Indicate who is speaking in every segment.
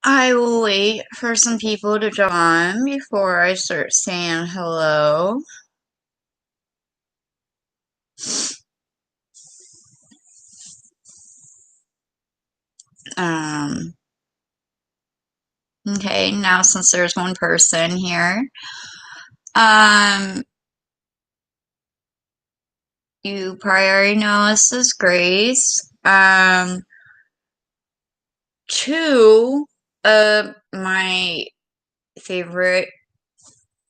Speaker 1: I will wait for some people to join before I start saying hello. Um, okay, now since there's one person here, um, you probably already know this is Grace. Two of my favorite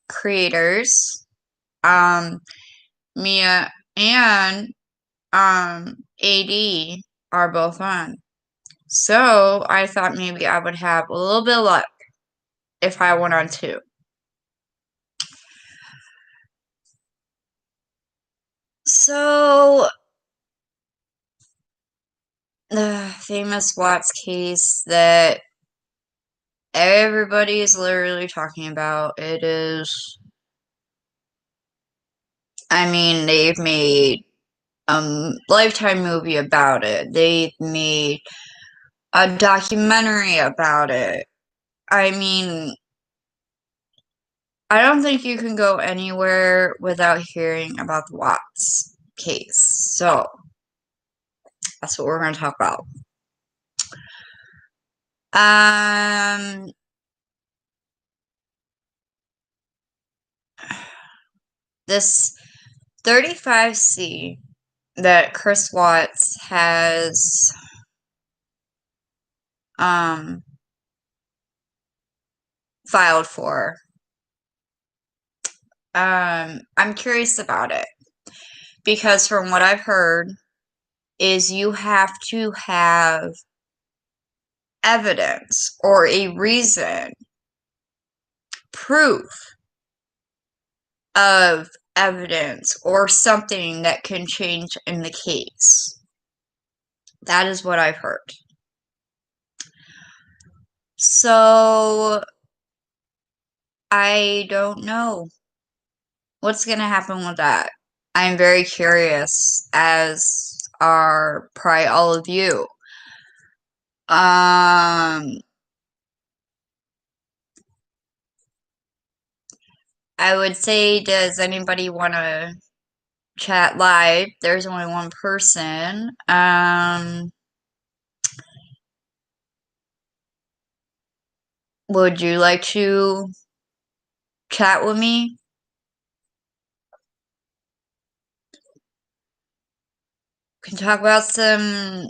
Speaker 1: creators, um, Mia and AD are both on. So I thought maybe I would have a little bit of luck if I went on two. So the famous Watts case that everybody is literally talking about, it is, I mean, they've made a Lifetime movie about it. They've made a documentary about it. I mean, I don't think you can go anywhere without hearing about the Watts case. So that's what we're going to talk about. This 35C that Chris Watts has filed for. I'm curious about it because from what I've heard is you have to have evidence or a reason, proof of evidence or something that can change in the case. That is what I've heard. So I don't know what's going to happen with that. I'm very curious, as are probably all of you. I would say, does anybody want to chat live? There's only one person. Would you like to chat with me? We can talk about some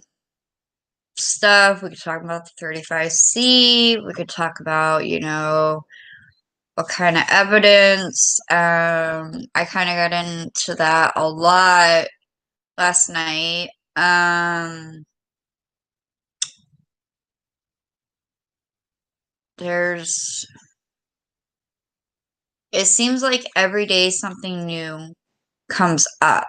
Speaker 1: stuff. We could talk about the 35C. We could talk about, what kind of evidence. I kind of got into that a lot last night. It seems like every day something new comes up.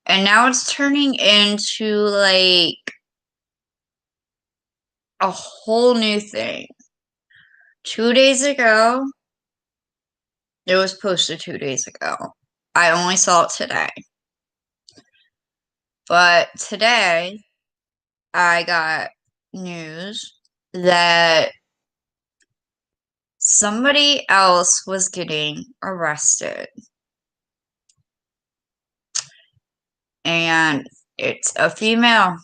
Speaker 1: And now it's turning into like a whole new thing. 2 days ago, it was posted 2 days ago. I only saw it today. But today, I got news that somebody else was getting arrested. And it's a female.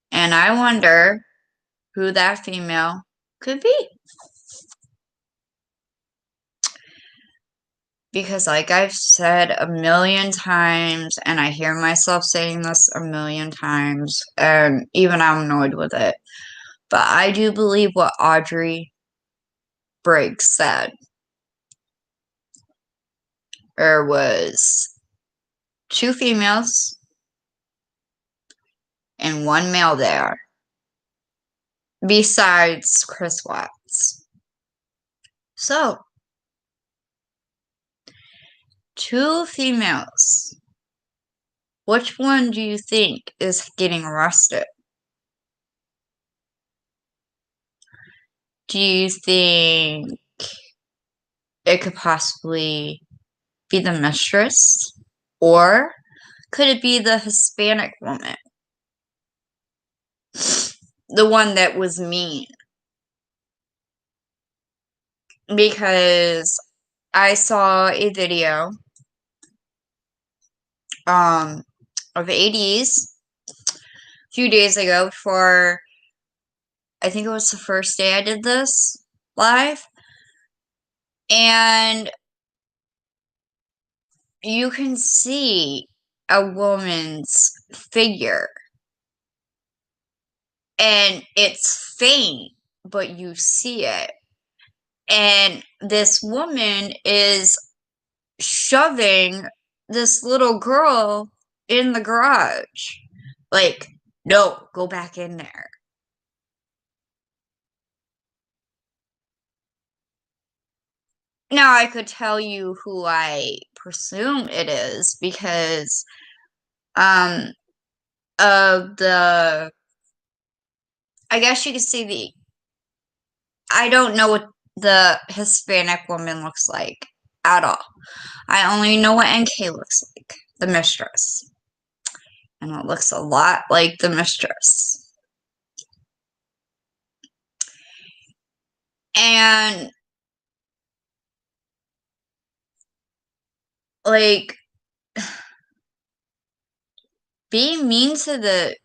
Speaker 1: And I wonder who that female could be. Because like I've said a million times, and I hear myself saying this a million times, and even I'm annoyed with it, but I do believe what Audrey Briggs said. There was two females and one male there, besides Chris Watts. So, two females. Which one do you think is getting arrested? Do you think it could possibly be the mistress? Or could it be the Hispanic woman? the one that was mean. Because I saw a video of ADs a few days ago for, I think it was the first day I did this live, and you can see a woman's figure, and it's faint, but you see it. And this woman is shoving this little girl in the garage. Like, no, go back in there. Now, I could tell you who I presume it is because um of the, I guess you could see the, I don't know what the Hispanic woman looks like at all. I only know what NK looks like, the mistress. And it looks a lot like the mistress. And like being mean to the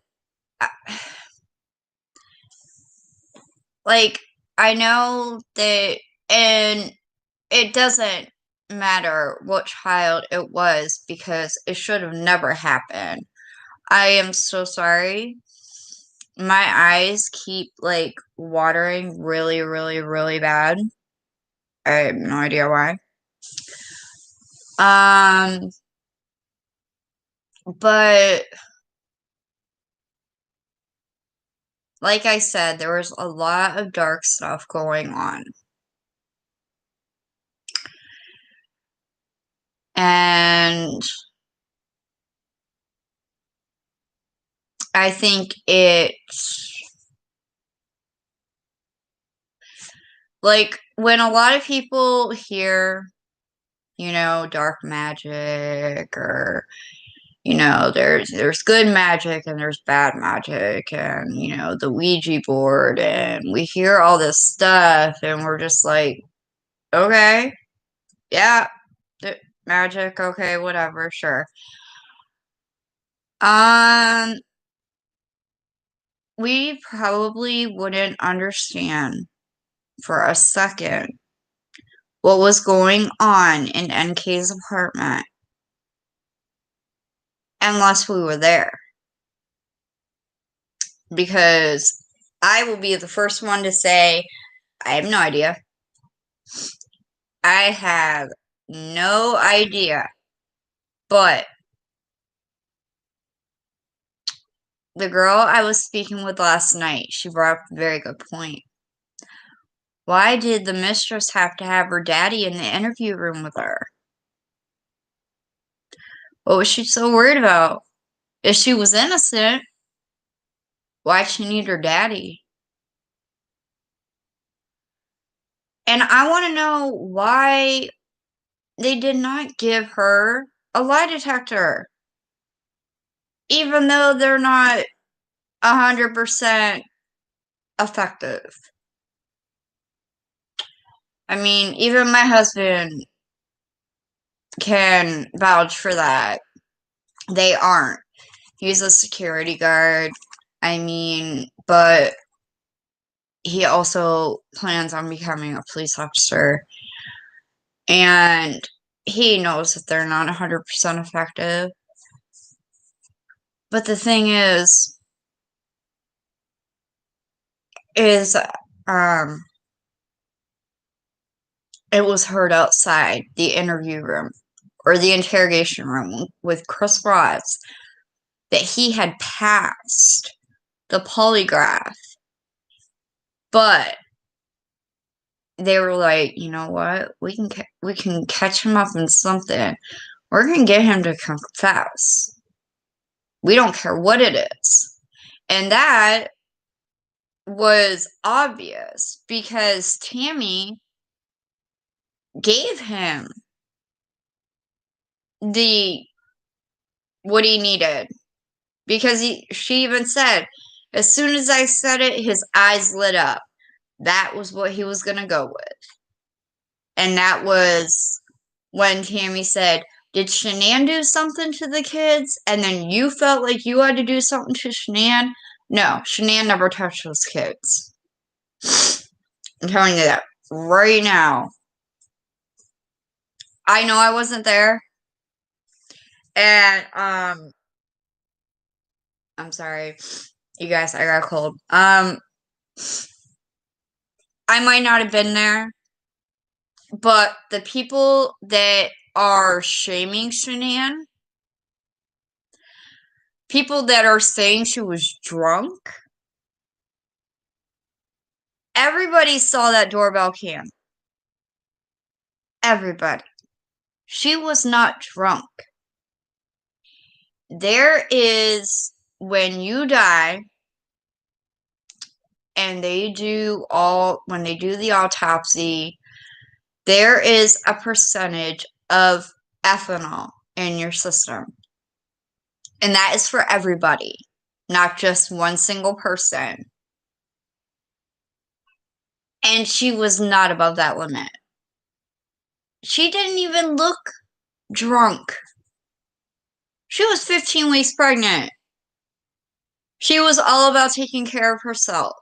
Speaker 1: like, I know that, and it doesn't matter what child it was because it should have never happened. I am so sorry. My eyes keep like watering really, really, really bad. I have no idea why. But like I said, there was a lot of dark stuff going on. And I think like when a lot of people hear, dark magic, or there's good magic and there's bad magic, and the Ouija board, and we hear all this stuff and we're just like, okay, yeah, magic, okay, whatever, sure. Um we probably wouldn't understand for a second what was going on in NK's apartment unless we were there. Because I will be the first one to say, I have no idea. I have no idea. But the girl I was speaking with last night, she brought up a very good point. Why did the mistress have to have her daddy in the interview room with her? What was she so worried about? If she was innocent, why'd she need her daddy? And I want to know why they did not give her a lie detector. Even though they're not 100% effective. I mean, even my husband can vouch for that. They aren't. He's a security guard. I mean, but he also plans on becoming a police officer. And he knows that they're not 100% effective. But the thing is, it was heard outside the interview room or the interrogation room with Chris Ross that he had passed the polygraph, but they were like, you know what? We can catch him up in something. We're gonna get him to confess. We don't care what it is, and that was obvious because Tammy gave him the what he needed, because she even said, As soon as I said it, his eyes lit up. That was what he was going to go with. And that was when Tammy said, did Shanann do something to the kids? And then you felt like you had to do something to Shanann? No, Shanann never touched those kids. I'm telling you that right now. I know I wasn't there. And, I'm sorry. You guys, I got a cold. I might not have been there. But the people that are shaming Shanann, people that are saying she was drunk, everybody saw that doorbell cam. Everybody. She was not drunk. There is, when you die, and when they do the autopsy, there is a percentage of ethanol in your system. And that is for everybody, not just one single person. And she was not above that limit. She didn't even look drunk. She was 15 weeks pregnant. She was all about taking care of herself.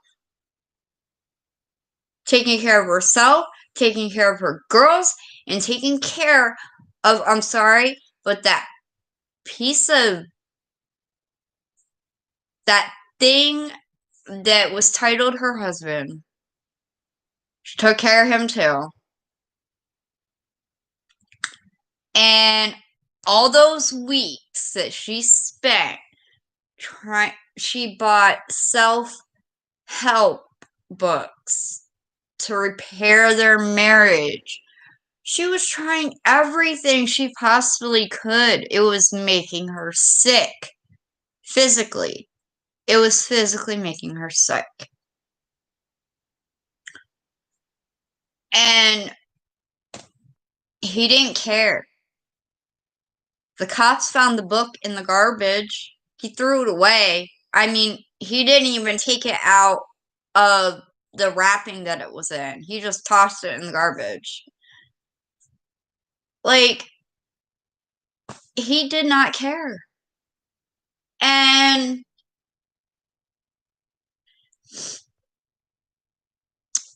Speaker 1: Taking care of herself, taking care of her girls, and taking care of, I'm sorry, but that piece of, that thing that was titled her husband. She took care of him too. And all those weeks that she spent she bought self-help books to repair their marriage. She was trying everything she possibly could. It was making her sick. Physically. It was physically making her sick. And he didn't care. The cops found the book in the garbage. He threw it away. I mean, he didn't even take it out of the wrapping that it was in. He just tossed it in the garbage. Like, he did not care. And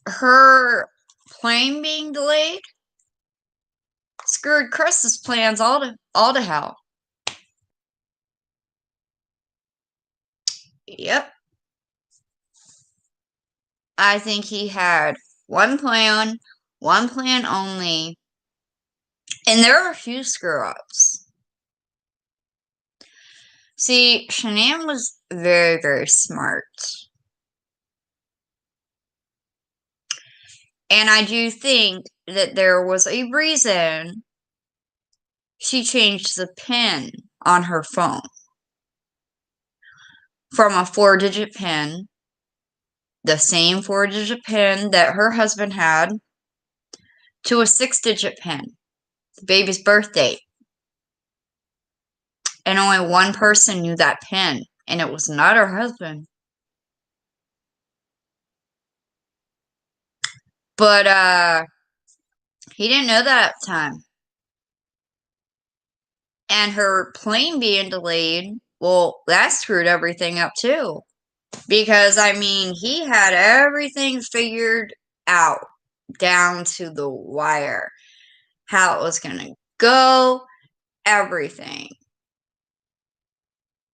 Speaker 1: her plane being delayed screwed Chris's plans all to hell. Yep. I think he had one plan only. And there are a few screw-ups. See, Shanann was very, very smart. And I do think that there was a reason she changed the PIN on her phone from a 4-digit PIN, the same 4-digit PIN that her husband had, to a 6-digit PIN, the baby's birth date. And only one person knew that PIN, and it was not her husband. But, he didn't know that at the time. And her plane being delayed, well, that screwed everything up too. Because, I mean, he had everything figured out down to the wire. How it was going to go, everything.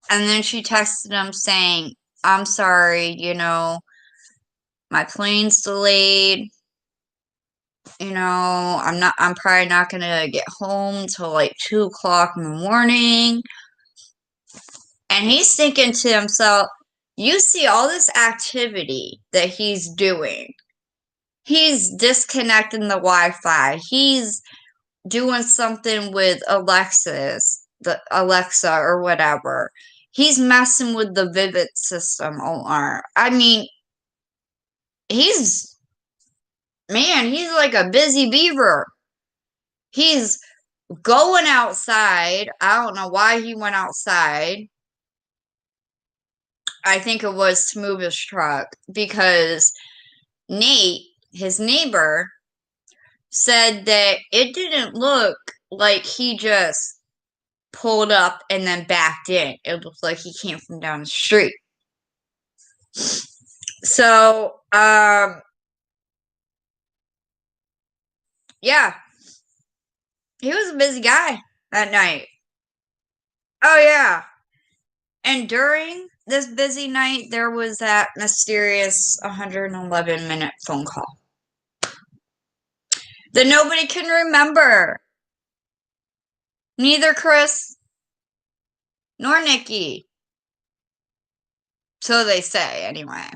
Speaker 1: And then she texted him saying, I'm sorry, my plane's delayed. I'm probably not going to get home till like 2 o'clock in the morning. And he's thinking to himself, you see all this activity that he's doing. He's disconnecting the Wi-Fi. He's doing something with Alexa or whatever. He's messing with the Vivid system alarm. I mean, he's like a busy beaver. He's going outside. I don't know why he went outside. I think it was to move his truck because Nate, his neighbor, said that it didn't look like he just pulled up and then backed in. It looked like he came from down the street. So, yeah, he was a busy guy that night. Oh, yeah. And during this busy night, there was that mysterious 111-minute phone call that nobody can remember. Neither Chris nor Nikki. So they say, anyway.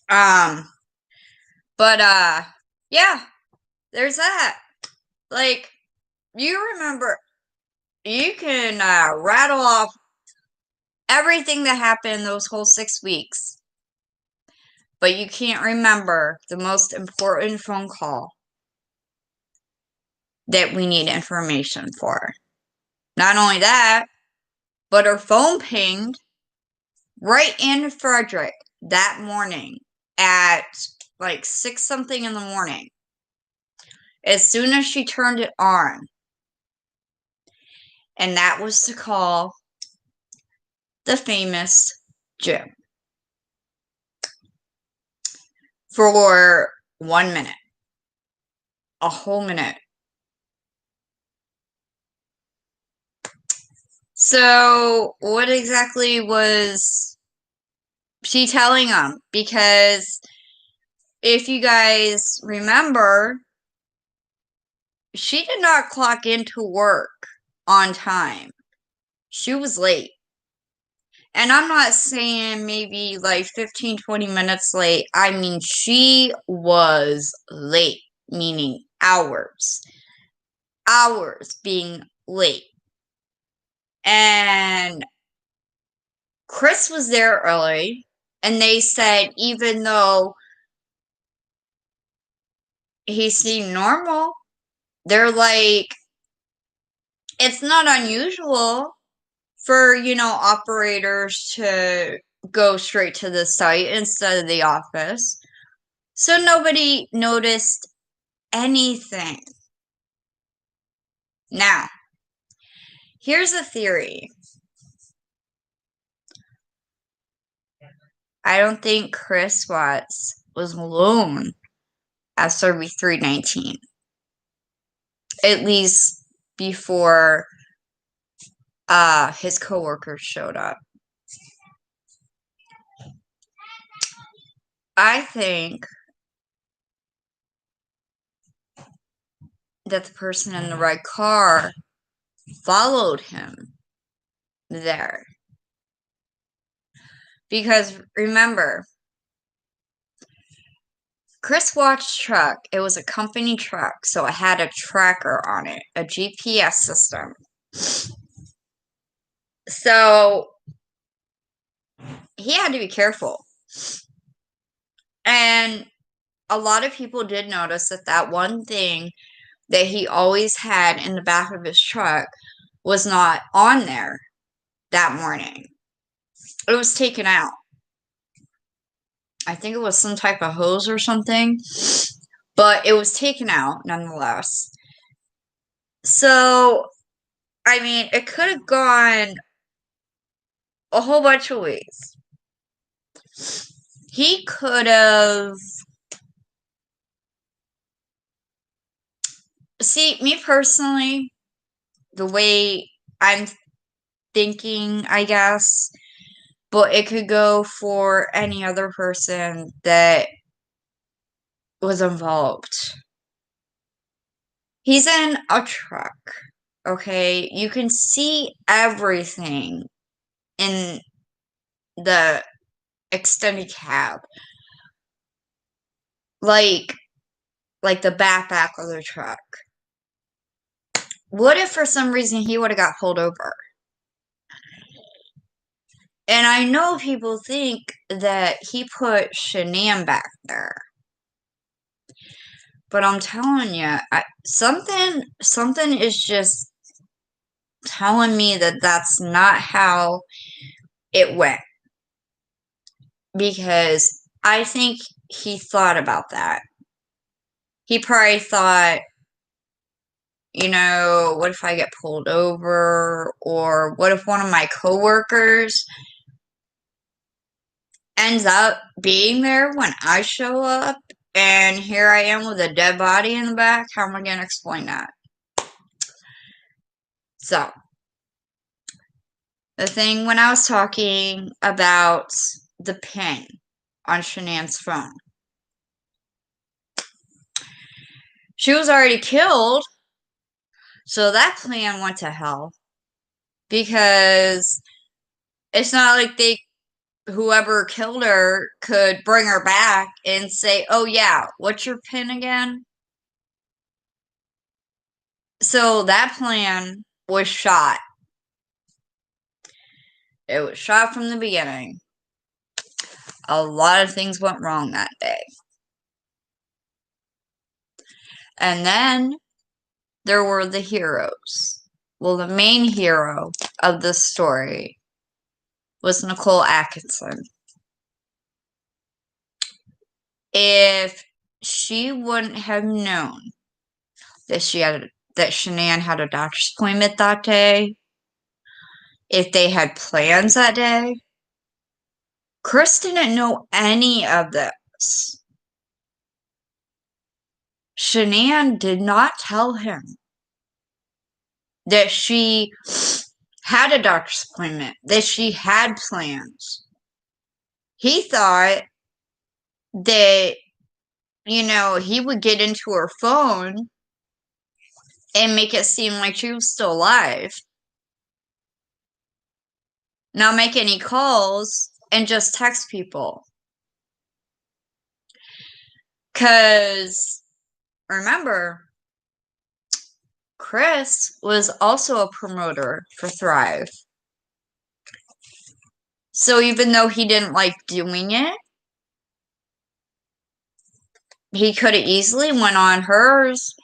Speaker 1: But, yeah, there's that. Like, you remember, you can rattle off everything that happened those whole 6 weeks, but you can't remember the most important phone call that we need information for. Not only that, but her phone pinged right in Frederick that morning at like 6 something in the morning. As soon as she turned it on. And that was to call the famous Jim for 1 minute. A whole minute. So, what exactly was she telling him? Because if you guys remember, she did not clock into work on time. She was late. And I'm not saying maybe like 15, 20 minutes late. I mean, she was late, meaning hours. Hours being late. And Chris was there early, and they said even though he seemed normal, they're like, it's not unusual for, operators to go straight to the site instead of the office. So nobody noticed anything. Now, here's a theory. I don't think Chris Watts was alone at Survey 319. At least before his coworkers showed up. I think that the person in the red car followed him there. Because remember, Chris Watts' truck, it was a company truck, so it had a tracker on it, a GPS system. So he had to be careful. And a lot of people did notice that one thing that he always had in the back of his truck was not on there that morning. It was taken out. I think it was some type of hose or something, but it was taken out nonetheless. So, I mean, it could have gone a whole bunch of ways. He could have... See, me personally, the way I'm thinking, I guess, but it could go for any other person that was involved. He's in a truck, okay? You can see everything in the extended cab. Like the backpack of the truck. What if for some reason he would have got pulled over? And I know people think that he put Shanann back there. But I'm telling you, something is just telling me that that's not how it went. because I think he thought about that. He probably thought, what if I get pulled over? Or what if one of my coworkers ends up being there when I show up? And here I am with a dead body in the back. How am I going to explain that? So, the thing when I was talking about the pin on Shanann's phone, she was already killed, so that plan went to hell. Because it's not like whoever killed her could bring her back and say, oh yeah, what's your pin again? So that plan was shot. It was shot from the beginning. A lot of things went wrong that day. And then there were the heroes. Well, the main hero of the story was Nicole Atkinson. If she wouldn't have known that Shanann had a doctor's appointment that day, if they had plans that day, Chris didn't know any of this. Shanann did not tell him that she had a doctor's appointment, that she had plans. He thought that, he would get into her phone and make it seem like she was still alive. Not make any calls and just text people. Because, remember, Chris was also a promoter for Thrive. So even though he didn't like doing it, he could have easily went on hers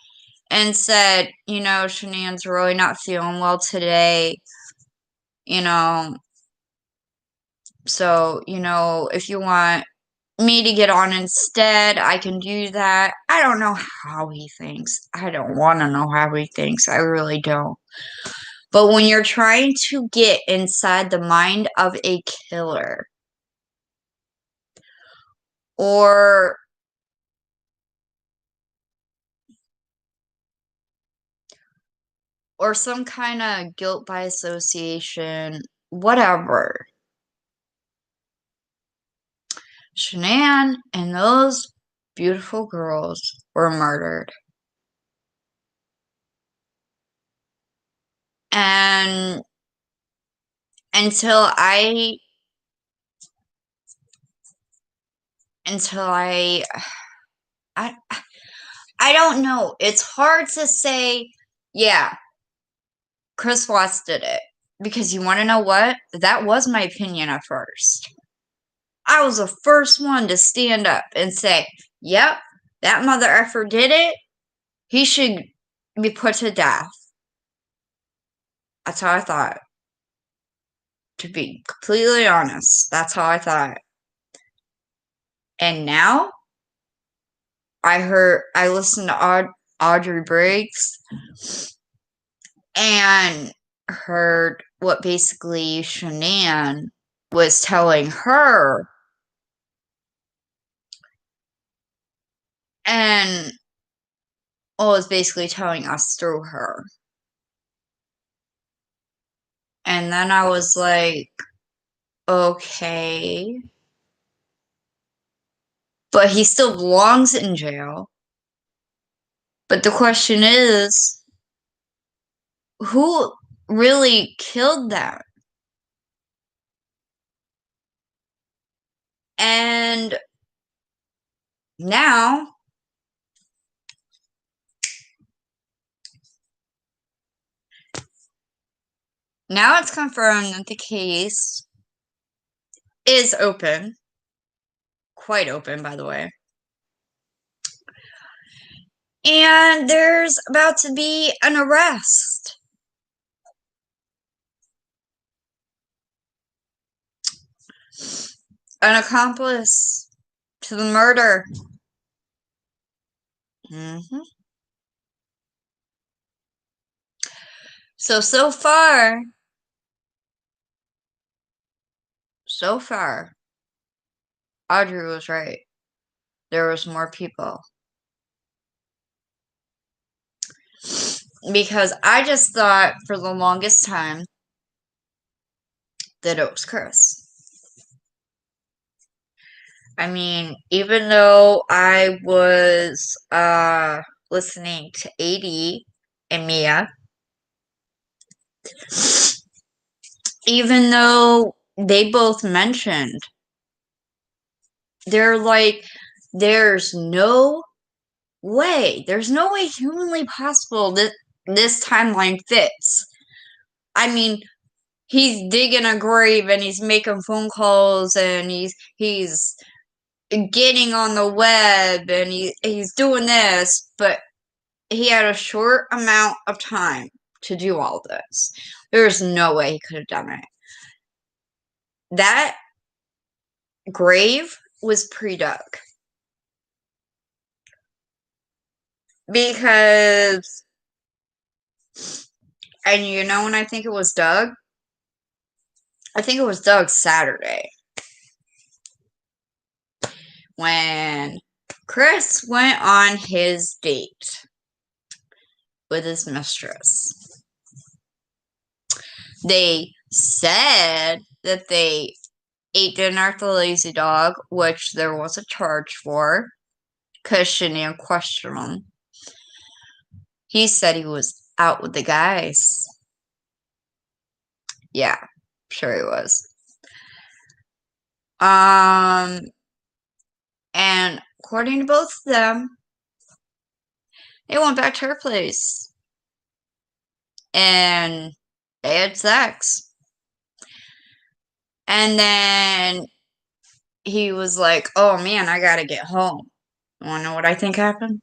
Speaker 1: and said, Shanann's really not feeling well today, so, if you want me to get on instead, I can do that. I don't know how he thinks. I don't want to know how he thinks. I really don't. But when you're trying to get inside the mind of a killer, or some kind of guilt by association, whatever, Shanann and those beautiful girls were murdered. And until I don't know. It's hard to say, yeah, Chris Watts did it. Because you want to know what? That was my opinion at first. I was the first one to stand up and say, yep, that mother effer did it. He should be put to death. That's how I thought. To be completely honest, that's how I thought. And now, I listened to Audrey Briggs and heard what basically Shanann was telling her. And was basically telling us through her. And then I was like, okay. But he still belongs in jail. But the question is, who really killed them? And now it's confirmed that the case is open. Quite open, by the way. And there's about to be an arrest. an accomplice to the murder. So far, Audrey was right. There was more people. Because I just thought for the longest time that it was Chris. I mean, even though I was listening to AD and Mia, even though they both mentioned, they're like, there's no way humanly possible that this timeline fits. I mean, he's digging a grave and he's making phone calls and he's getting on the web and he's doing this, but he had a short amount of time to do all this. There's no way he could have done it. That grave was pre-dug. Because, and you know when I think it was dug? I think it was dug Saturday. When Chris went on his date with his mistress. They said that they ate dinner at the Lazy Dog, which there was a charge for, because Shanann questioned him. He said he was out with the guys. Yeah, sure he was. And according to both of them, they went back to her place. And they had sex. And then he was like, oh man, I gotta get home. You wanna know what I think happened?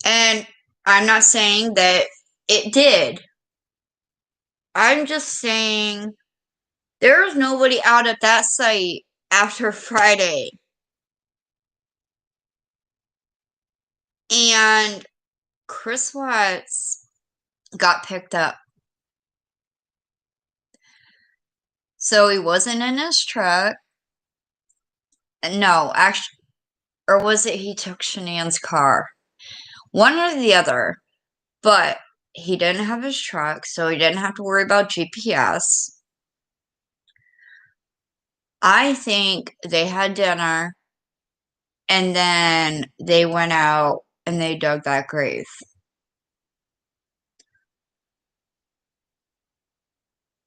Speaker 1: And I'm not saying that it did. I'm just saying there was nobody out at that site after Friday. And Chris Watts got picked up. So he wasn't in his truck. No, actually, or was it he took Shanann's car? One or the other. But he didn't have his truck, so he didn't have to worry about GPS. I think they had dinner and then they went out and they dug that grave.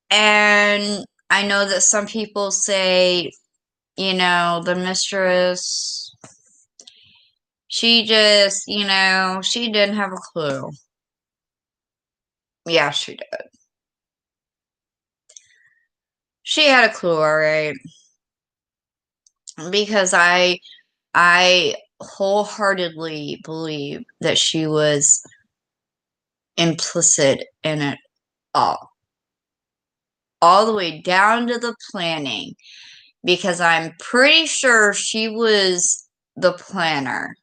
Speaker 1: And I know that some people say, you know, the mistress, she just, you know, she didn't have a clue. Yeah, she did. She had a clue, alright. Because I wholeheartedly believe that she was implicit in it all the way down to the planning, because I'm pretty sure she was the planner.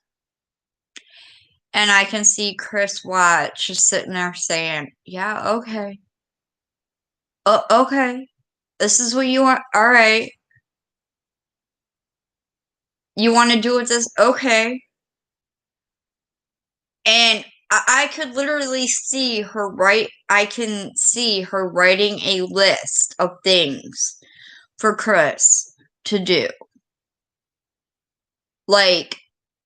Speaker 1: And I can see Chris Watts just sitting there saying, yeah, okay. Oh, okay. This is what you want. All right. You want to do with this? Okay. And I could literally see her I can see her writing a list of things for Chris to do. Like,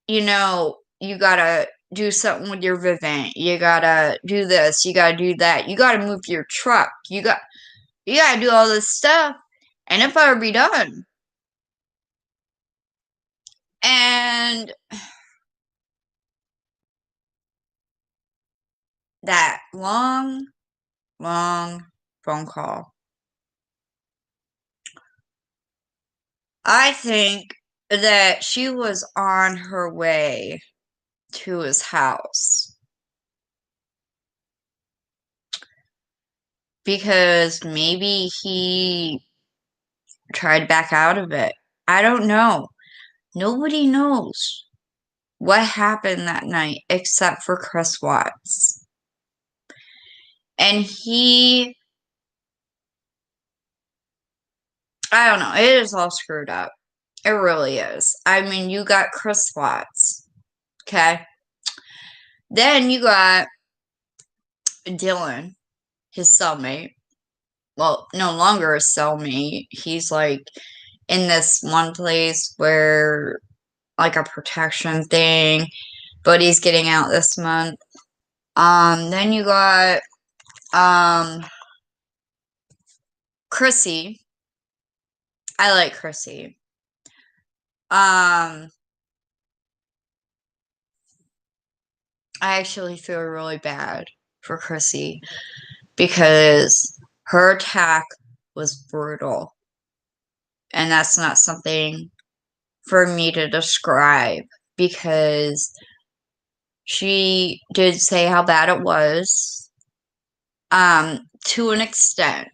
Speaker 1: you know, you gotta do something with your Vivint. You gotta do this. You gotta do that. You gotta move your truck. You gotta do all this stuff. And it better be done. And that long phone call. I think that she was on her way to his house. Because maybe he try to back out of it. I don't know. Nobody knows what happened that night except for Chris Watts. And I don't know, it is all screwed up. It really is. I mean, you got Chris Watts, okay? Then you got Dylan, his cellmate. Well, no longer a cellmate. He's like in this one place where, like, a protection thing, but he's getting out this month. Then you got Chrissy. I like Chrissy. I actually feel really bad for Chrissy because her attack was brutal. And that's not something for me to describe because she did say how bad it was, to an extent.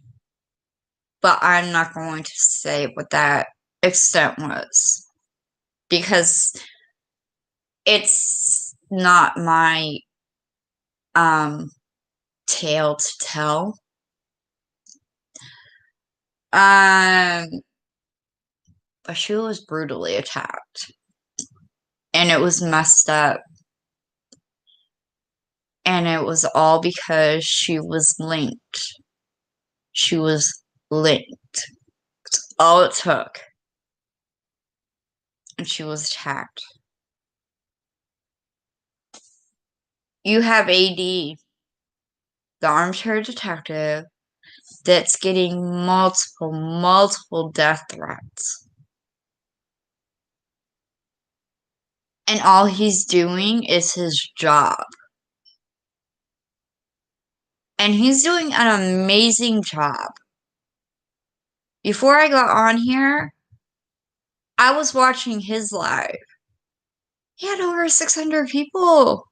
Speaker 1: But I'm not going to say what that extent was because it's not my tale to tell. But she was brutally attacked. And it was messed up. And it was all because she was linked. She was linked. That's all it took. And she was attacked. You have AD, the armchair detective, that's getting multiple death threats. And all he's doing is his job. And he's doing an amazing job. Before I got on here, I was watching his live. He had over 600 people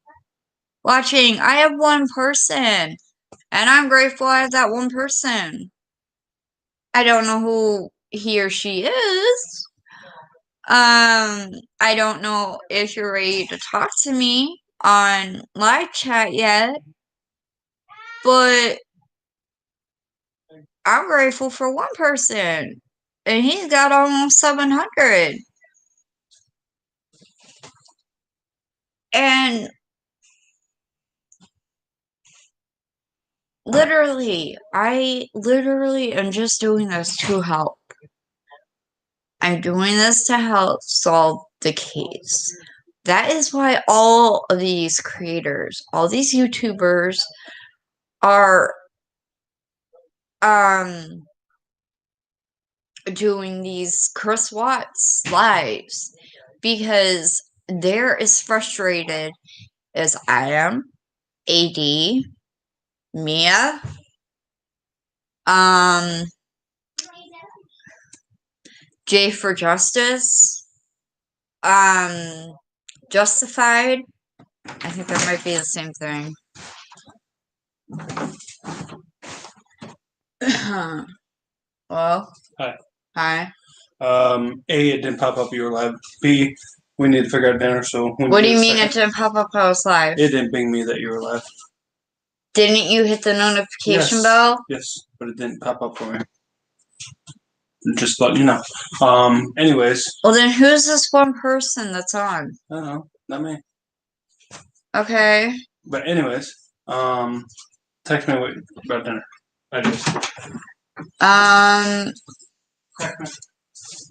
Speaker 1: watching. I have one person, and I'm grateful I have that one person. I don't know who he or she is. I don't know if you're ready to talk to me on live chat yet, but I'm grateful for one person, and he's got almost 700. And I literally am just doing this to help. I'm doing this to help solve the case. That is why all of these creators, all these YouTubers are doing these Chris Watts lives because they're as frustrated as I am, AD, Mia, J for Justice, Justified. I think that might be the same thing. Well,
Speaker 2: Hi.
Speaker 1: Hi.
Speaker 2: A, it didn't pop up you were live. B, we need to figure out dinner, so
Speaker 1: what do you mean it didn't pop up I was live?
Speaker 2: It didn't ping me that you were live.
Speaker 1: Didn't you hit the notification bell?
Speaker 2: Yes, but it didn't pop up for me. Just let you know. Anyways.
Speaker 1: Well, then who's this one person that's on?
Speaker 2: I don't know. Not me.
Speaker 1: Okay.
Speaker 2: But anyways, text me about dinner. I just.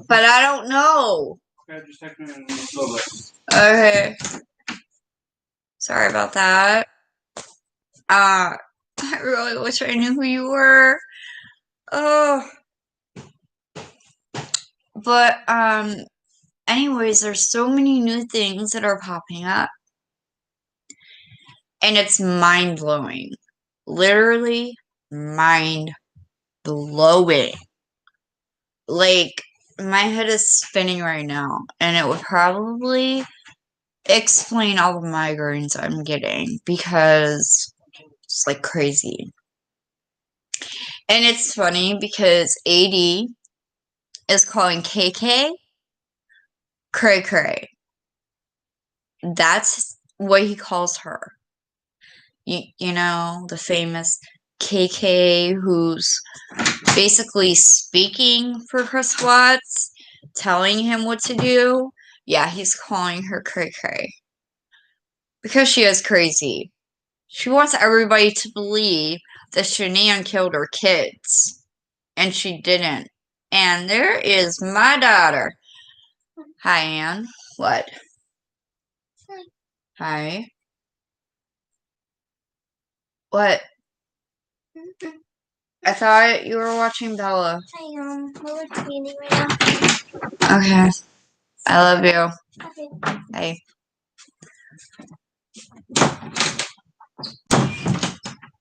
Speaker 1: But I don't know.
Speaker 2: Okay, just text me in a little bit.
Speaker 1: Okay. Sorry about that. I really wish I knew who you were. Oh. But, anyways, there's so many new things that are popping up. And it's mind-blowing. Literally mind-blowing. Like, my head is spinning right now. And it would probably explain all the migraines I'm getting. Because it's, like, crazy. And it's funny because AD is calling KK cray cray. That's what he calls her. You know, the famous KK who's basically speaking for Chris Watts, telling him what to do. Yeah, he's calling her cray cray. Because she is crazy. She wants everybody to believe that Shanann killed her kids. And she didn't. And there is my daughter. Hi, Anne. What? Hi. What? I thought you were watching Bella.
Speaker 3: I am. We're reading right now.
Speaker 1: Okay. I love you.
Speaker 3: Okay.
Speaker 1: Hey.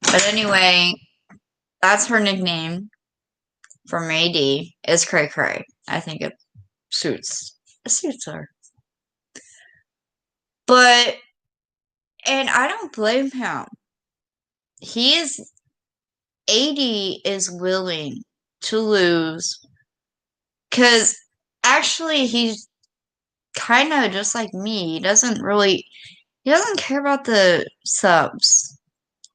Speaker 1: But anyway, that's her nickname from AD is Cray Cray. I think it suits her. But, and I don't blame him. AD is willing to lose because actually he's kind of just like me. He doesn't care about the subs.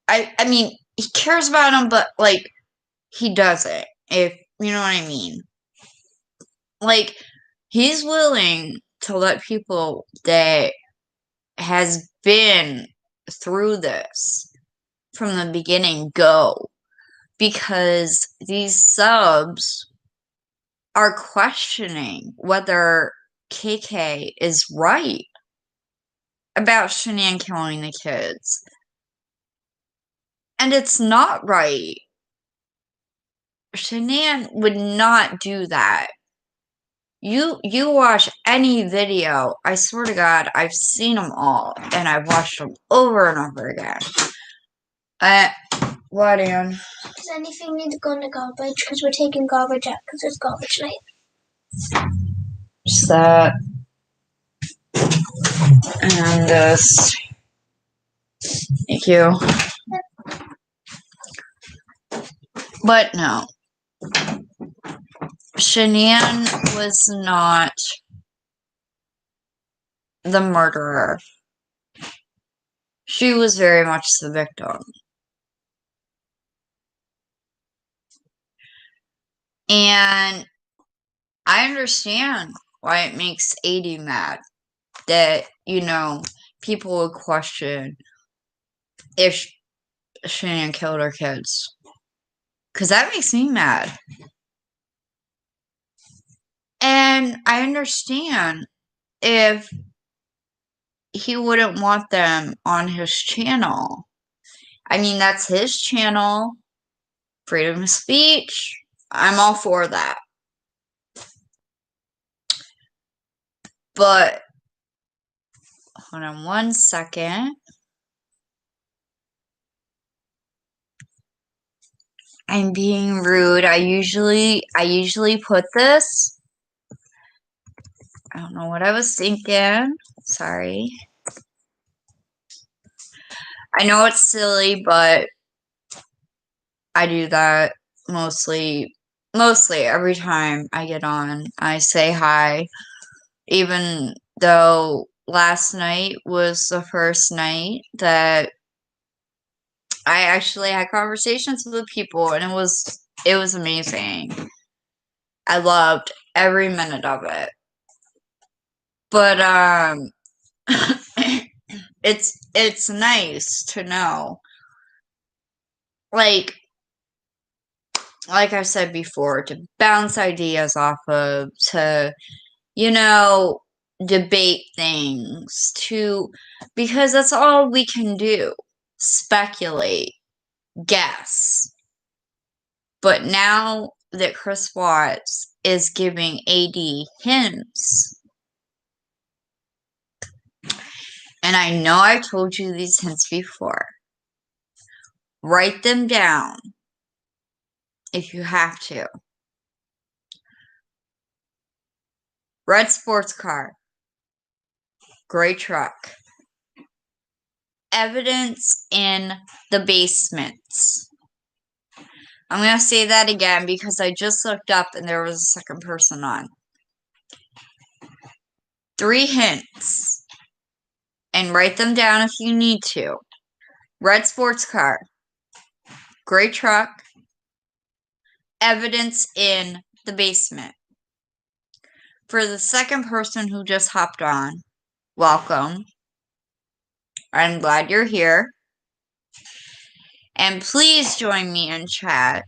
Speaker 1: I mean, he cares about them, but like he doesn't, if you know what I mean. Like, he's willing to let people that has been through this from the beginning go because these subs are questioning whether KK is right about Shanann killing the kids. And it's not right. Shanann would not do that. You watch any video, I swear to God, I've seen them all, and I've watched them over and over again. What, Ann?
Speaker 3: Does anything need to go in the garbage? Because we're taking garbage out because it's garbage night.
Speaker 1: Just that. And this. Thank you. But no. Shanann was not the murderer. She was very much the victim. And I understand why it makes AD mad that, you know, people would question if Shanann killed her kids. Because that makes me mad. And I understand if he wouldn't want them on his channel. I mean, that's his channel. Freedom of speech. I'm all for that. But, hold on one second. I'm being rude. I usually put this. I don't know what I was thinking. Sorry. I know it's silly, but I do that mostly every time I get on. I say hi, even though last night was the first night that I actually had conversations with people, and it was amazing. I loved every minute of it. But it's nice to know, like I said before, to bounce ideas off of, to, you know, debate things, because that's all we can do. Speculate, guess. But now that Chris Watts is giving AD hints, and I know I told you these hints before, write them down if you have to. Red sports car. Gray truck. Evidence in the basements. I'm going to say that again because I just looked up and there was a second person on. 3 hints. And write them down if you need to. Red sports car. Gray truck. Evidence in the basement. For the second person who just hopped on, welcome. I'm glad you're here. And please join me in chat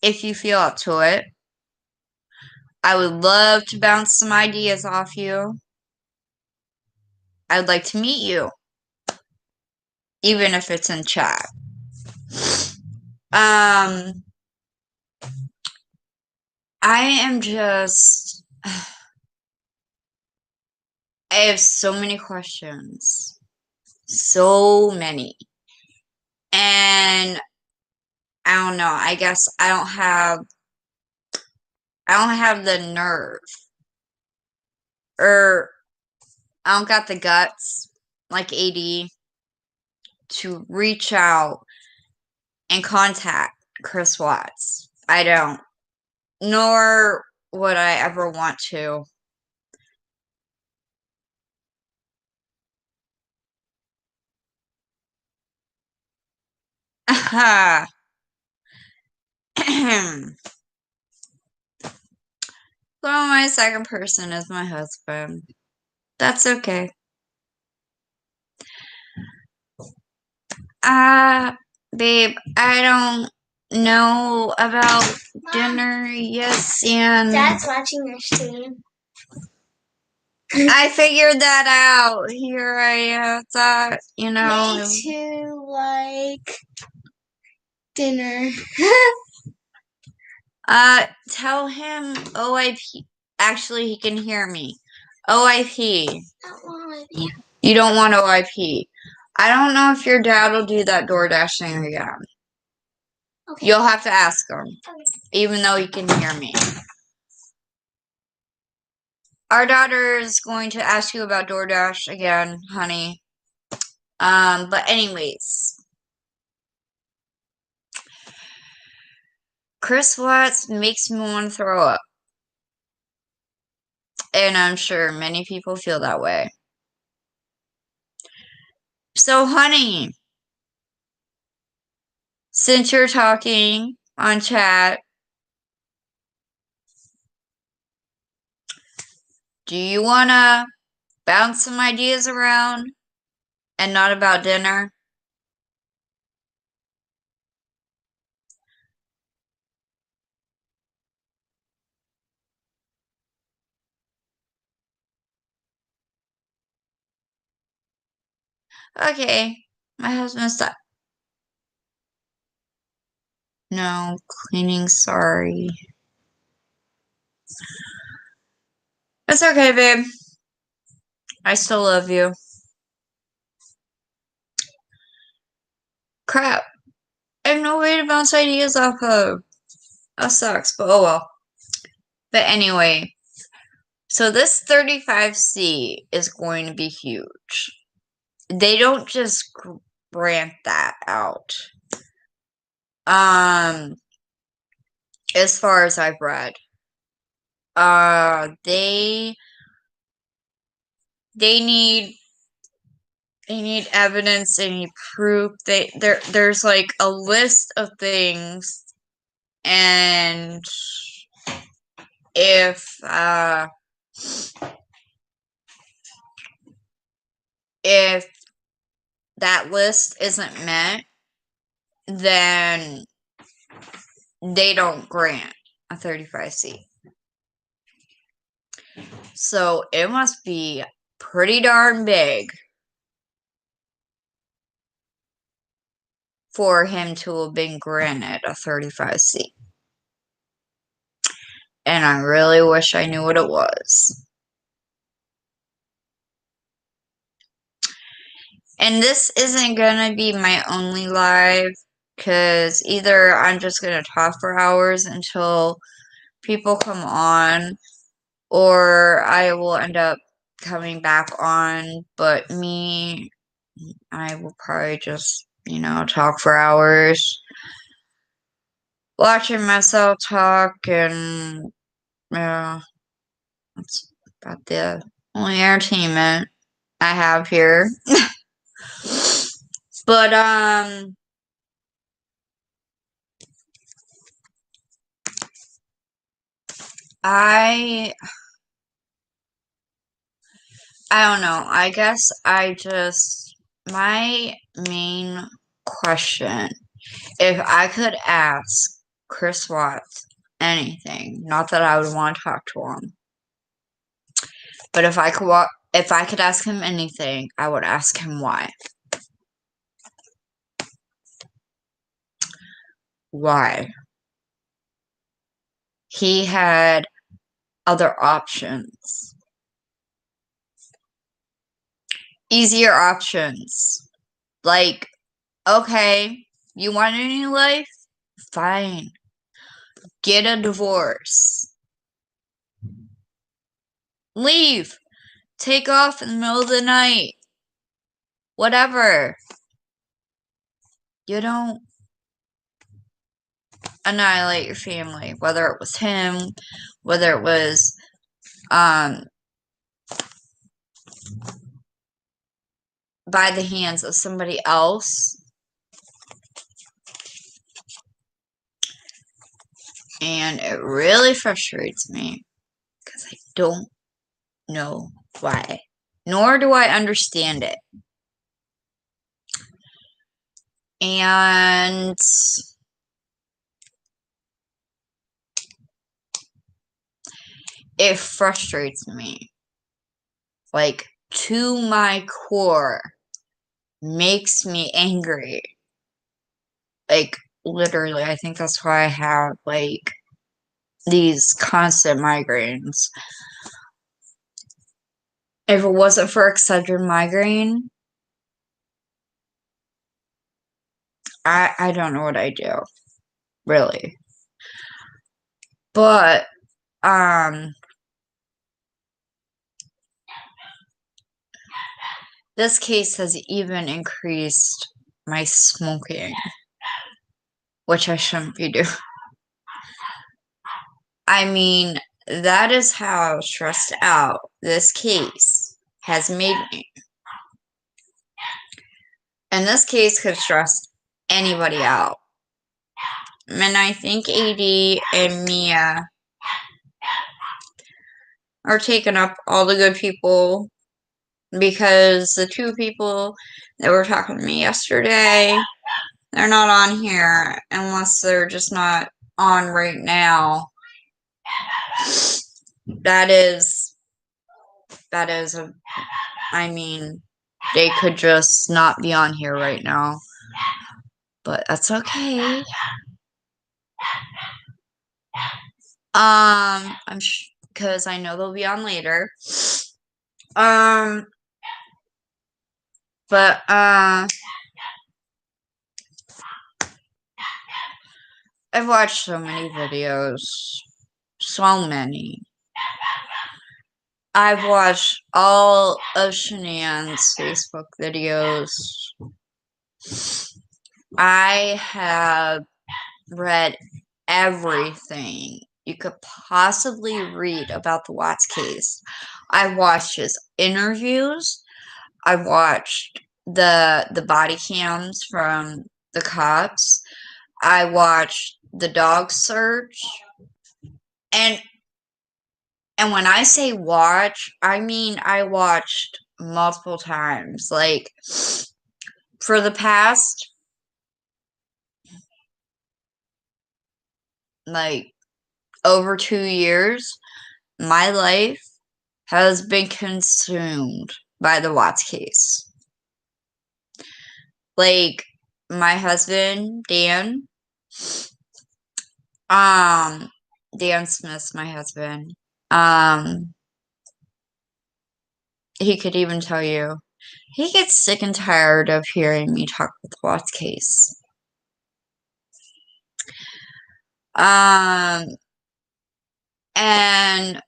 Speaker 1: if you feel up to it. I would love to bounce some ideas off you. I'd like to meet you, even if it's in chat. I am just... I have so many questions. So many. And I don't know, I guess I don't have the nerve. Or I don't got the guts, like AD, to reach out and contact Chris Watts. I don't. Nor would I ever want to. Aha. Well, my second person is my husband. That's okay. Babe, I don't know about dinner. Yes, and
Speaker 3: Dad's watching your stream.
Speaker 1: I figured that out. Here I thought, you know.
Speaker 3: Me too, like dinner.
Speaker 1: Tell him OIP. Actually, he can hear me. OIP. You don't want OIP. I don't know if your dad will do that DoorDash thing again. Okay. You'll have to ask him, even though he can hear me. Our daughter is going to ask you about DoorDash again, honey. But anyways. Chris Watts makes me want to throw up. And I'm sure many people feel that way. So, honey, since you're talking on chat, do you want to bounce some ideas around and not about dinner? Okay, my husband's up. No, cleaning, sorry. It's okay, babe. I still love you. Crap. I have no way to bounce ideas off of. That sucks, but oh well. But anyway, so this 35C is going to be huge. They don't just grant that out. As far as I've read. They need evidence, they need proof. There's like a list of things, and if that list isn't met, then they don't grant a 35C. So it must be pretty darn big for him to have been granted a 35C. And I really wish I knew what it was. And this isn't gonna be my only live, because either I'm just gonna talk for hours until people come on, or I will end up coming back on. But me, I will probably just, talk for hours. watching myself talk, and yeah, that's about the only entertainment I have here. But I don't know. I guess my main question, if I could ask Chris Watts anything, not that I would want to talk to him, but if I could ask him anything, I would ask him why. Why? He had other options. Easier options. Like, okay, you want a new life? Fine. Get a divorce. Leave. Take off in the middle of the night. Whatever. You don't annihilate your family. Whether it was him, whether it was by the hands of somebody else. And it really frustrates me because I don't know why. Nor do I understand it. And it frustrates me. Like, to my core. Makes me angry. Like, literally, I think that's why I have, like, these constant migraines. If it wasn't for Excedrin migraine, I don't know what I'd do. Really. But, this case has even increased my smoking, which I shouldn't be doing. I mean, that is how stressed out this case has made me. And this case could stress anybody out. And I think AD and Mia are taking up all the good people, because the two people that were talking to me yesterday, they're not on here unless they're just not on right now. I mean, they could just not be on here right now. But that's okay. Because I know they'll be on later. But, I've watched so many videos. So many. I've watched all of Shenan's Facebook videos. I have read everything you could possibly read about the Watts case. I watched his interviews. I watched the body cams from the cops. I watched the dog search. And when I say watch, I mean I watched multiple times. Like, for the past, like, over 2 years, my life has been consumed by the Watts case. Like, my husband, Dan Smith's my husband. He could even tell you, he gets sick and tired of hearing me talk about the Watts case. And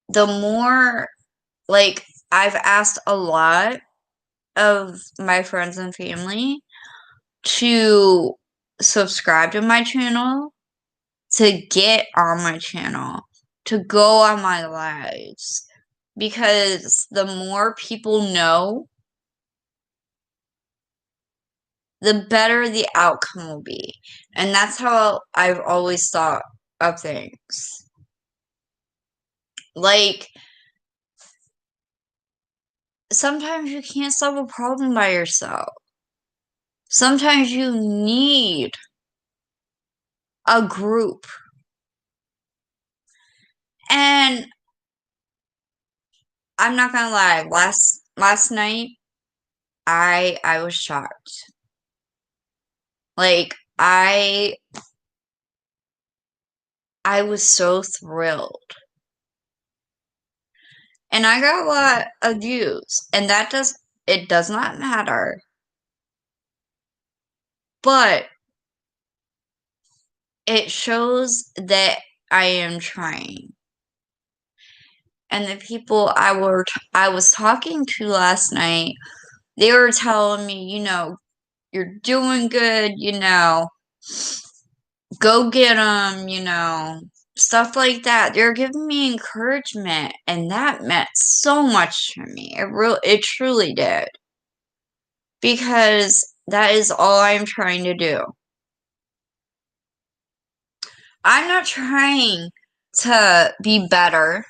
Speaker 1: the more, like, I've asked a lot of my friends and family, to subscribe to my channel, to get on my channel, to go on my lives. Because the more people know, the better the outcome will be. And that's how I've always thought of things. Like, sometimes you can't solve a problem by yourself. Sometimes you need a group. And I'm not gonna lie, last night I was shocked. Like, I was so thrilled. And I got a lot of views, and it does not matter. But it shows that I am trying. And the people I was talking to last night, they were telling me, you're doing good, go get them, stuff like that. They're giving me encouragement, and that meant so much to me. It truly did. Because that is all I'm trying to do. I'm not trying to be better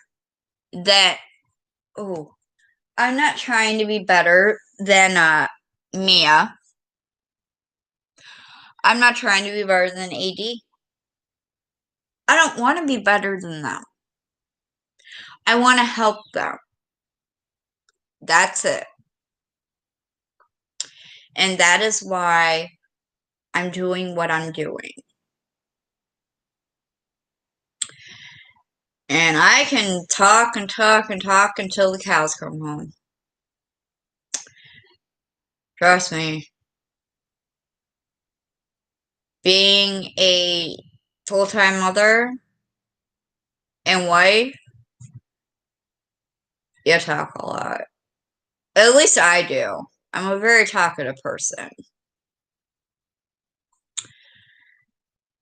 Speaker 1: I'm not trying to be better than Mia. I'm not trying to be better than AD. I don't want to be better than them. I want to help them. That's it. And that is why I'm doing what I'm doing. And I can talk and talk and talk until the cows come home. Trust me. Being a full-time mother and wife, you talk a lot. At least I do. I'm a very talkative person.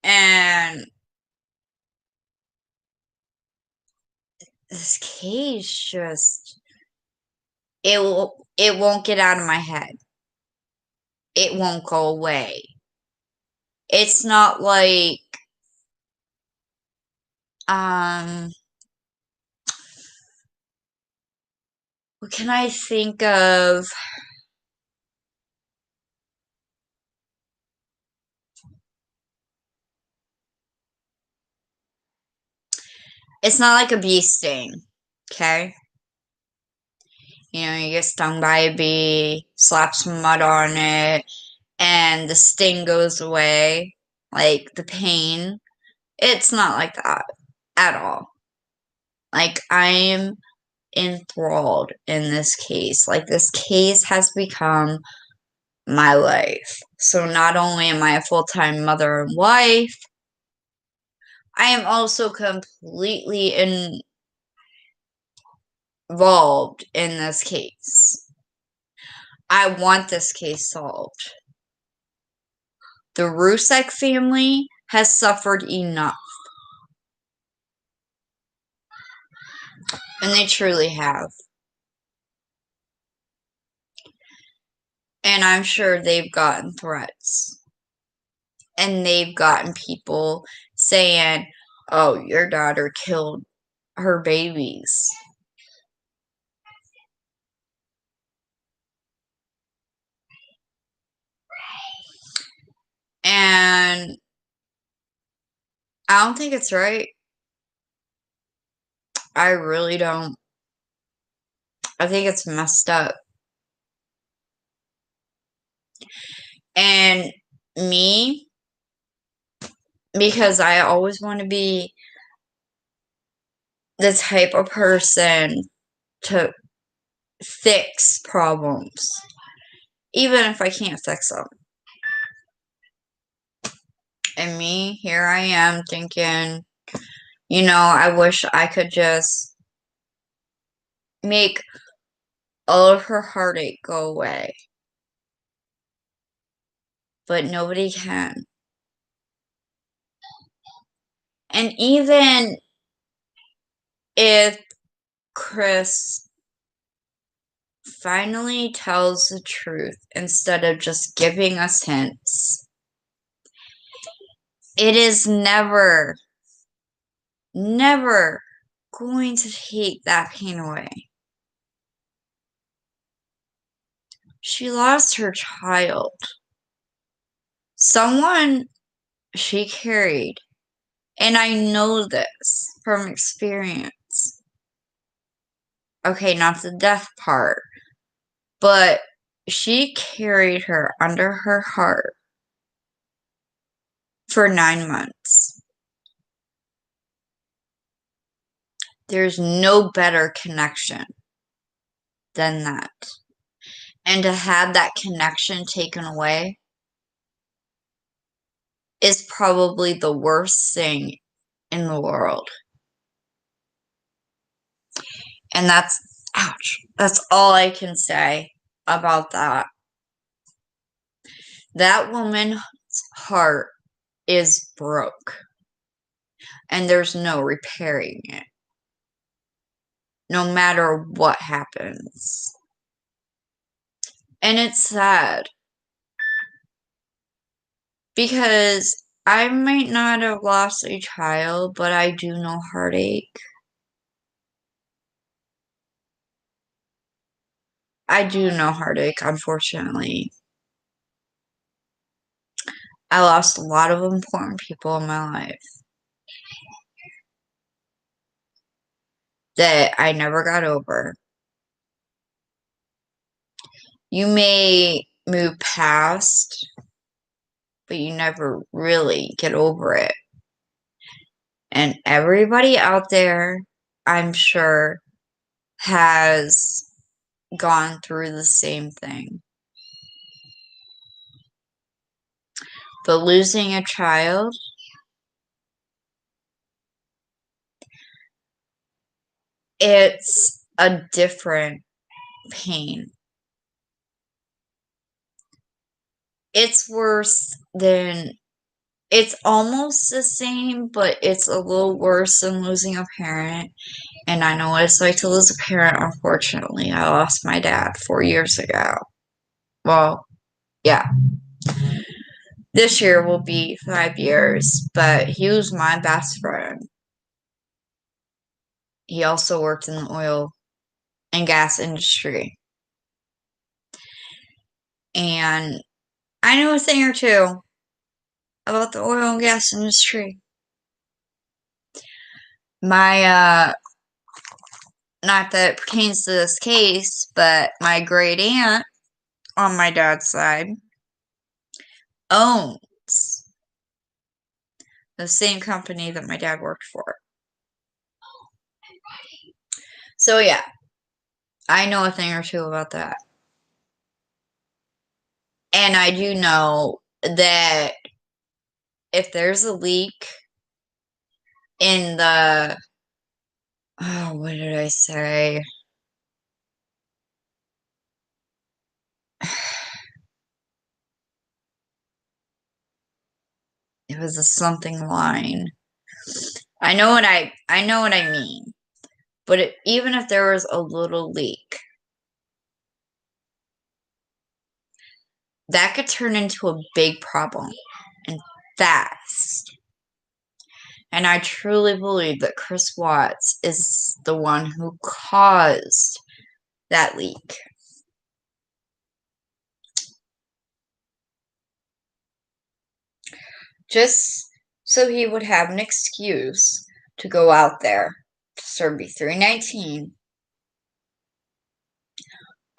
Speaker 1: And this cage just it won't get out of my head. It won't go away. It's not like what can I think of? It's not like a bee sting, okay? You get stung by a bee, slap some mud on it, and the sting goes away, like the pain. It's not like that at all. Like, I am enthralled in this case. Like, this case has become my life. So not only am I a full-time mother and wife, I am also completely involved in this case. I want this case solved. The Rusek family has suffered enough. And they truly have. And I'm sure they've gotten threats. And they've gotten people saying, oh, your daughter killed her babies. And I don't think it's right. I really don't. I think it's messed up. And me, because I always want to be the type of person to fix problems, even if I can't fix them. And me, here I am thinking, I wish I could just make all of her heartache go away. but nobody can. And even if Chris finally tells the truth instead of just giving us hints, it is never going to take that pain away. She lost her child. Someone she carried. And I know this from experience. Okay, not the death part, but she carried her under her heart for 9 months. There's no better connection than that. And to have that connection taken away is probably the worst thing in the world. And that's, ouch, that's all I can say about that. That woman's heart is broke. And there's no repairing it. No matter what happens. And it's sad. Because I might not have lost a child, but I do know heartache. I do know heartache, unfortunately. I lost a lot of important people in my life that I never got over. You may move past, but you never really get over it. And everybody out there, I'm sure, has gone through the same thing. But losing a child, it's a different pain. It's worse than, it's almost the same, but it's a little worse than losing a parent. And I know what it's like to lose a parent, unfortunately. I lost my dad 4 years ago. Well, yeah. This year will be 5 years, but he was my best friend. He also worked in the oil and gas industry. And I know a thing or two about the oil and gas industry. My, not that it pertains to this case, but my great aunt on my dad's side owns the same company that my dad worked for. So yeah, I know a thing or two about that. And I do know that if there's a leak in the, oh, what did I say? It was a something line. I know what I mean. But even if there was a little leak, that could turn into a big problem, and fast. And I truly believe that Chris Watts is the one who caused that leak. Just so he would have an excuse to go out there to serve B319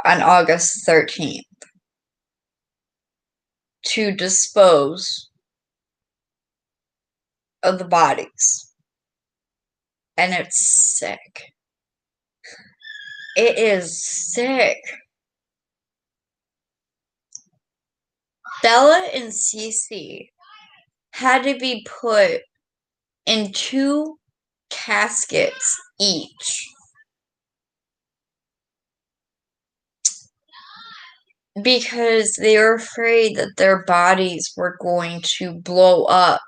Speaker 1: on August 13th to dispose of the bodies. And it's sick. It is sick. Bella and Cece had to be put in 2 caskets each. because they were afraid that their bodies were going to blow up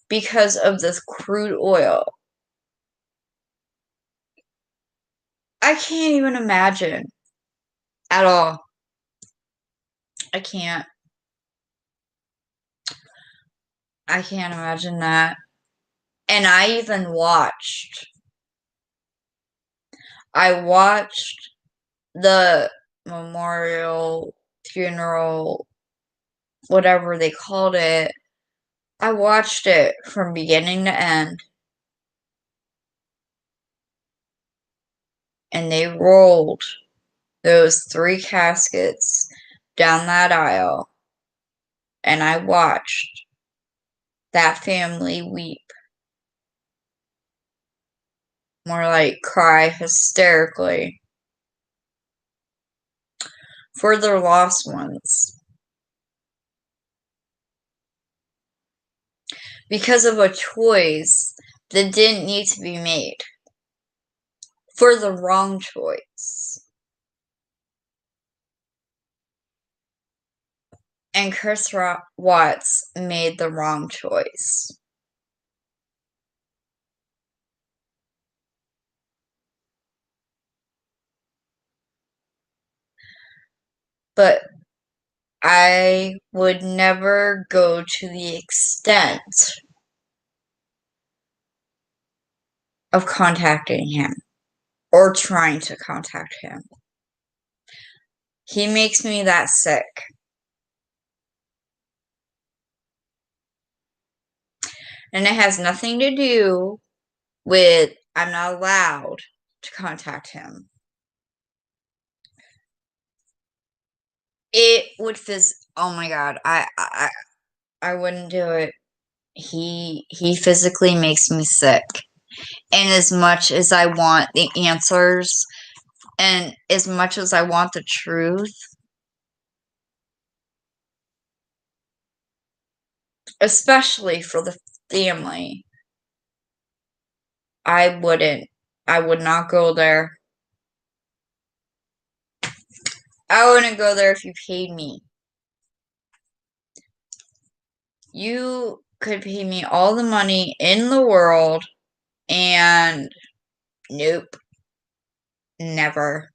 Speaker 1: because of this crude oil. I can't even imagine at all. I can't imagine that. And I watched the memorial, funeral, whatever they called it. I watched it from beginning to end. And they rolled those 3 caskets down that aisle. And I watched that family weep. More like cry hysterically for their lost ones. Because of a choice that didn't need to be made. For the wrong choice. And Chris Watts made the wrong choice. But I would never go to the extent of contacting him or trying to contact him. He makes me that sick. And it has nothing to do with I'm not allowed to contact him. It would oh my god, I wouldn't do it. He physically makes me sick. And as much as I want the answers and as much as I want the truth, especially for the family, I would not go there. I wouldn't go there if you paid me. You could pay me all the money in the world, and nope. Never.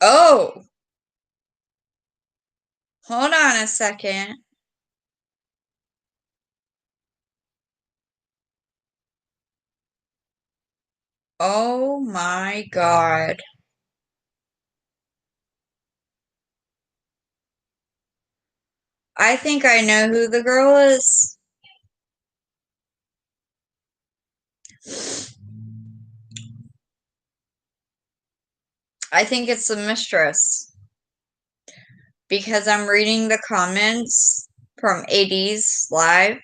Speaker 1: Oh! Hold on a second. Oh my god. I think I know who the girl is. I think it's the mistress. Because I'm reading the comments from 80s Live.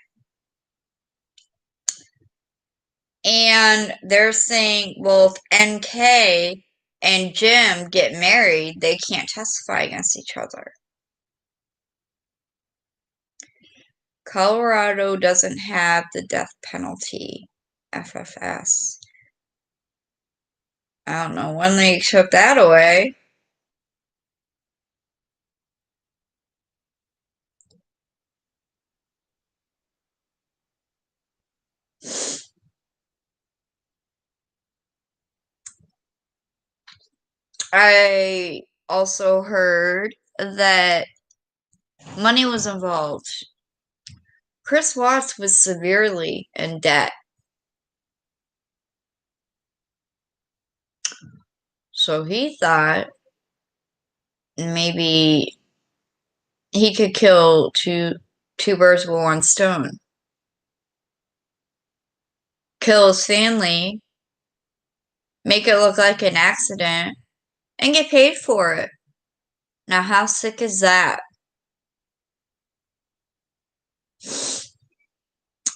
Speaker 1: And they're saying, well, if NK and Jim get married, they can't testify against each other. Colorado doesn't have the death penalty. FFS. I don't know when they took that away. I also heard that money was involved. Chris Watts was severely in debt. So he thought maybe he could kill two birds with one stone. Kill his family, make it look like an accident, and get paid for it. Now, how sick is that?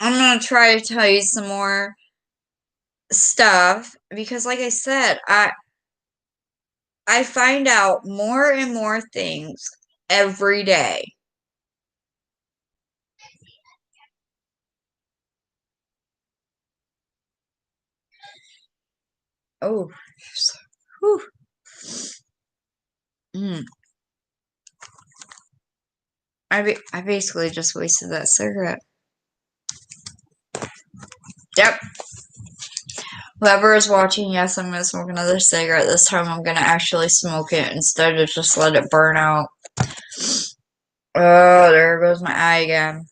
Speaker 1: I'm going to try to tell you some more stuff because, like I said, I find out more and more things every day. Oh, whew. Mm. I basically just wasted that cigarette. Yep. Whoever is watching, yes, I'm gonna smoke another cigarette. This time I'm gonna actually smoke it instead of just let it burn out. Oh, there goes my eye again.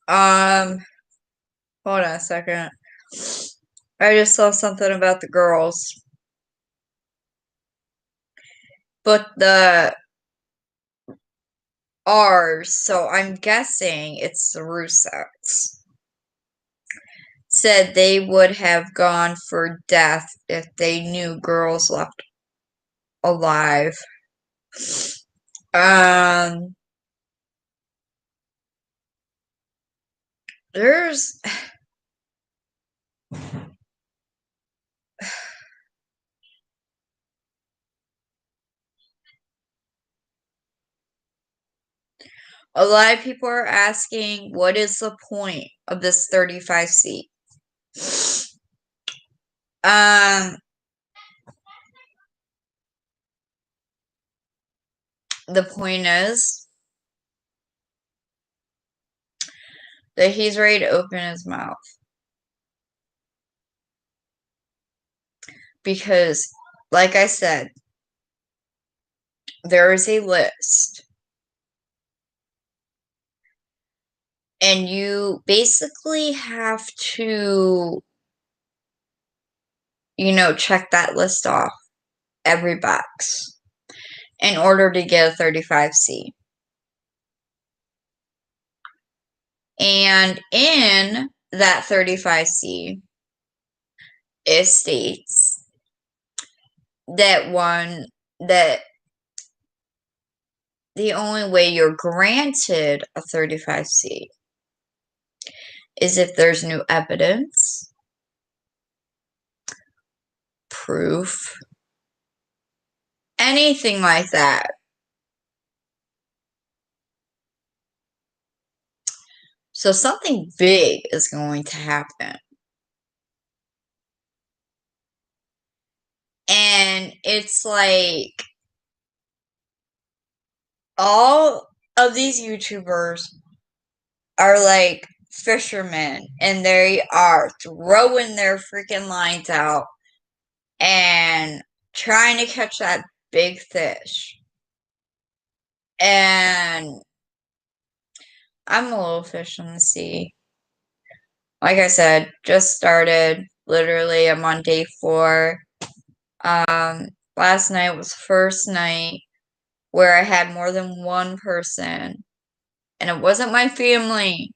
Speaker 1: Hold on a second. I just saw something about the girls. But the R's, so I'm guessing it's the Ruseks, said they would have gone for death if they knew girls left alive. There's a lot of people are asking, what is the point of this 35 seat? The point is that he's ready to open his mouth. Because, like I said, there is a list. And you basically have to, check that list off every box in order to get a 35C. And in that 35C, it states that the only way you're granted a 35C is if there's new evidence, proof, anything like that. So something big is going to happen. And it's like all of these YouTubers are like fishermen, and they are throwing their freaking lines out and trying to catch that big fish. And I'm a little fish in the sea. Like I said, just started. Literally, I'm on day 4. Last night was the first night where I had more than one person, and it wasn't my family.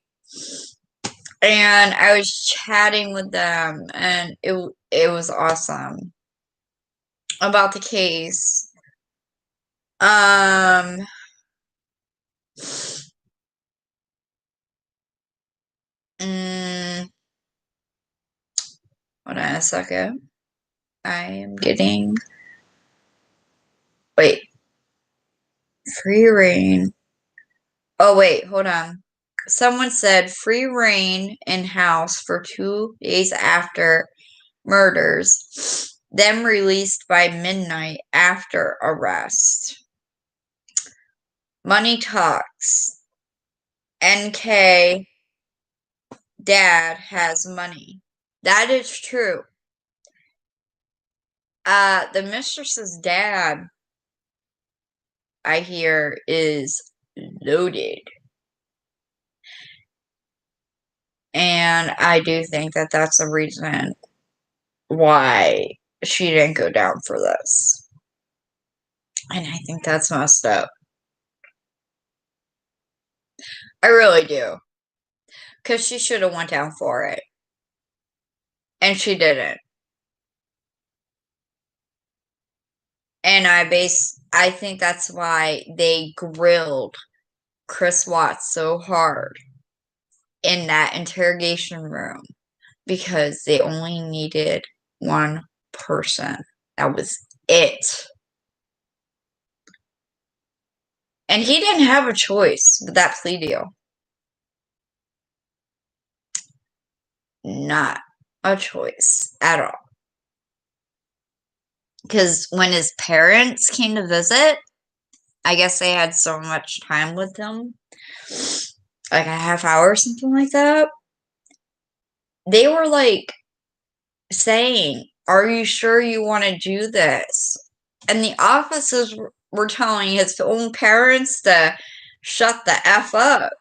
Speaker 1: And I was chatting with them, and it was awesome about the case. Hold on a second. I am getting. Wait. Free reign. Oh, wait, hold on. Someone said free reign in house for 2 days after murders, then released by midnight after arrest. Money talks. NK dad has money. That is true. The mistress's dad, I hear, is loaded. And I do think that that's the reason why she didn't go down for this. And I think that's messed up. I really do. Because she should have went down for it. And she didn't. And I think that's why they grilled Chris Watts so hard in that interrogation room. Because they only needed one person. That was it. And he didn't have a choice with that plea deal. Not a choice at all. because when his parents came to visit, I guess they had so much time with him, like a half hour or something like that. They were like saying, "Are you sure you want to do this?" And the officers were telling his own parents to shut the F up.